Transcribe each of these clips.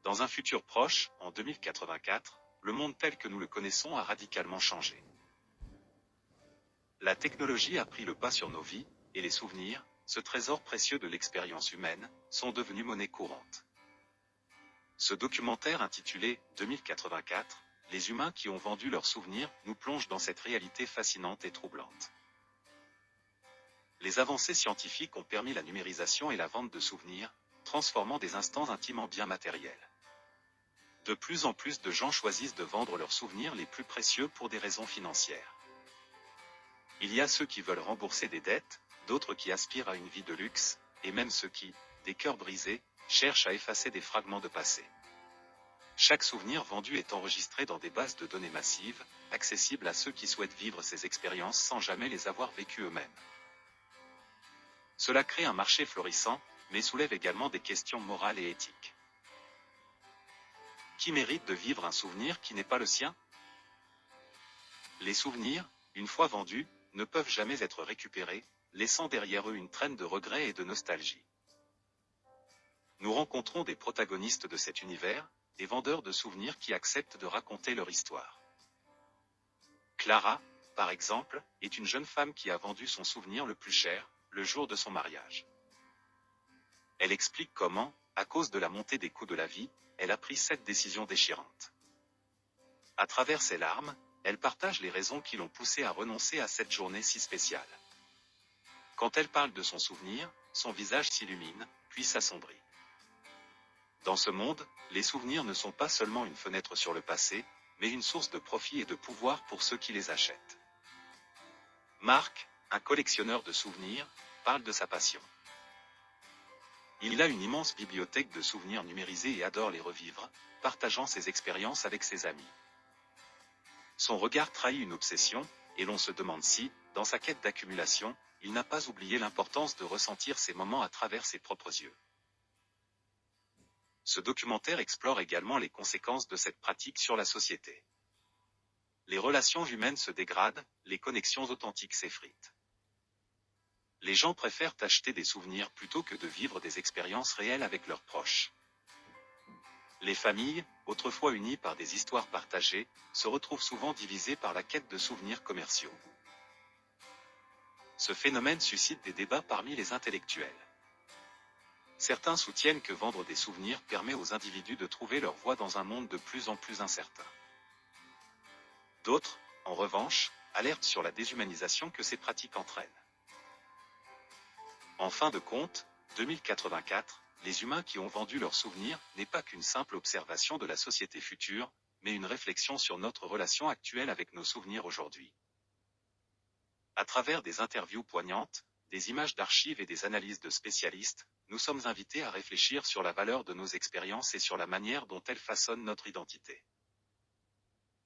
Dans un futur proche, en 2084, le monde tel que nous le connaissons a radicalement changé. La technologie a pris le pas sur nos vies, et les souvenirs, ce trésor précieux de l'expérience humaine, sont devenus monnaie courante. Ce documentaire intitulé « 2084 », les humains qui ont vendu leurs souvenirs, nous plonge dans cette réalité fascinante et troublante. Les avancées scientifiques ont permis la numérisation et la vente de souvenirs, transformant des instants intimes en biens matériels. De plus en plus de gens choisissent de vendre leurs souvenirs les plus précieux pour des raisons financières. Il y a ceux qui veulent rembourser des dettes, d'autres qui aspirent à une vie de luxe, et même ceux qui, des cœurs brisés, cherchent à effacer des fragments de passé. Chaque souvenir vendu est enregistré dans des bases de données massives, accessibles à ceux qui souhaitent vivre ces expériences sans jamais les avoir vécues eux-mêmes. Cela crée un marché florissant, mais soulève également des questions morales et éthiques. Qui mérite de vivre un souvenir qui n'est pas le sien? Les souvenirs, une fois vendus, ne peuvent jamais être récupérés, laissant derrière eux une traîne de regrets et de nostalgie. Nous rencontrons des protagonistes de cet univers, des vendeurs de souvenirs qui acceptent de raconter leur histoire. Clara, par exemple, est une jeune femme qui a vendu son souvenir le plus cher, le jour de son mariage. Elle explique comment, à cause de la montée des coûts de la vie, elle a pris cette décision déchirante. À travers ses larmes, elle partage les raisons qui l'ont poussée à renoncer à cette journée si spéciale. Quand elle parle de son souvenir, son visage s'illumine, puis s'assombrit. Dans ce monde, les souvenirs ne sont pas seulement une fenêtre sur le passé, mais une source de profit et de pouvoir pour ceux qui les achètent. Marc, un collectionneur de souvenirs, parle de sa passion. Il a une immense bibliothèque de souvenirs numérisés et adore les revivre, partageant ses expériences avec ses amis. Son regard trahit une obsession, et l'on se demande si, dans sa quête d'accumulation, il n'a pas oublié l'importance de ressentir ces moments à travers ses propres yeux. Ce documentaire explore également les conséquences de cette pratique sur la société. Les relations humaines se dégradent, les connexions authentiques s'effritent. Les gens préfèrent acheter des souvenirs plutôt que de vivre des expériences réelles avec leurs proches. Les familles, autrefois unies par des histoires partagées, se retrouvent souvent divisées par la quête de souvenirs commerciaux. Ce phénomène suscite des débats parmi les intellectuels. Certains soutiennent que vendre des souvenirs permet aux individus de trouver leur voie dans un monde de plus en plus incertain. D'autres, en revanche, alertent sur la déshumanisation que ces pratiques entraînent. En fin de compte, 2084, les humains qui ont vendu leurs souvenirs n'est pas qu'une simple observation de la société future, mais une réflexion sur notre relation actuelle avec nos souvenirs aujourd'hui. À travers des interviews poignantes, des images d'archives et des analyses de spécialistes, nous sommes invités à réfléchir sur la valeur de nos expériences et sur la manière dont elles façonnent notre identité.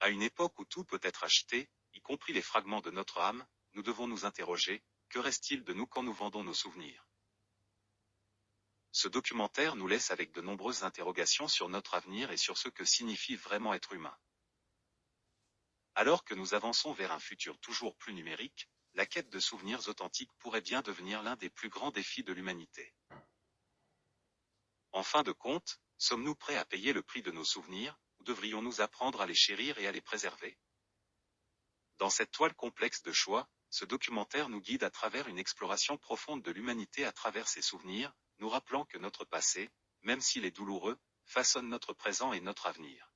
À une époque où tout peut être acheté, y compris les fragments de notre âme, nous devons nous interroger, que reste-t-il de nous quand nous vendons nos souvenirs? Ce documentaire nous laisse avec de nombreuses interrogations sur notre avenir et sur ce que signifie vraiment être humain. Alors que nous avançons vers un futur toujours plus numérique, la quête de souvenirs authentiques pourrait bien devenir l'un des plus grands défis de l'humanité. En fin de compte, sommes-nous prêts à payer le prix de nos souvenirs, ou devrions-nous apprendre à les chérir et à les préserver? Dans cette toile complexe de choix, ce documentaire nous guide à travers une exploration profonde de l'humanité à travers ses souvenirs, nous rappelant que notre passé, même s'il est douloureux, façonne notre présent et notre avenir.